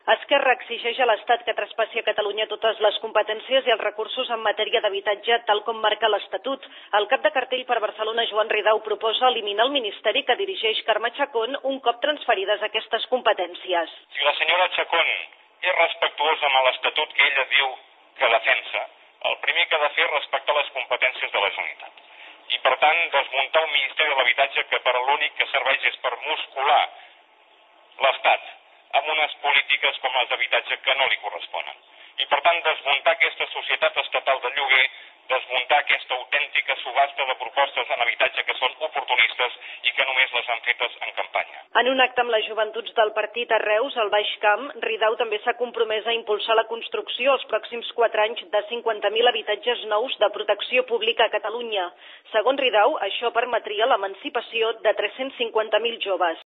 Esquerra exigeix a l'Estat que traspassi a Catalunya totes les competències i els recursos en matèria d'habitatge, tal com marca l'Estatut. El cap de cartell per Barcelona, Joan Ridao, proposa eliminar el ministeri que dirigeix Carme Chacón un cop transferides aquestes competències. Si la senyora Chacón és respectuosa amb l'Estatut que ella diu que defensa, el primer que ha de fer és respectar les competències de la Generalitat. I, per tant, desmuntar un Ministeri de l'Habitatge que per l'únic que serveix és per muscular l'Estat amb unes polítiques com les d'habitatge que no li corresponen. I, per tant, desmuntar aquesta societat estatal de lloguer, desmuntar aquesta autèntica subhasta de propostes en habitatge que són oportunistes i que només les han fetes en campanya. En un acte amb les joventuts del partit a Reus, al Baix Camp, Ridao també s'ha compromès a impulsar la construcció els pròxims 4 anys de 50.000 habitatges nous de protecció pública a Catalunya. Segons Ridao, això permetria l'emancipació de 350.000 joves.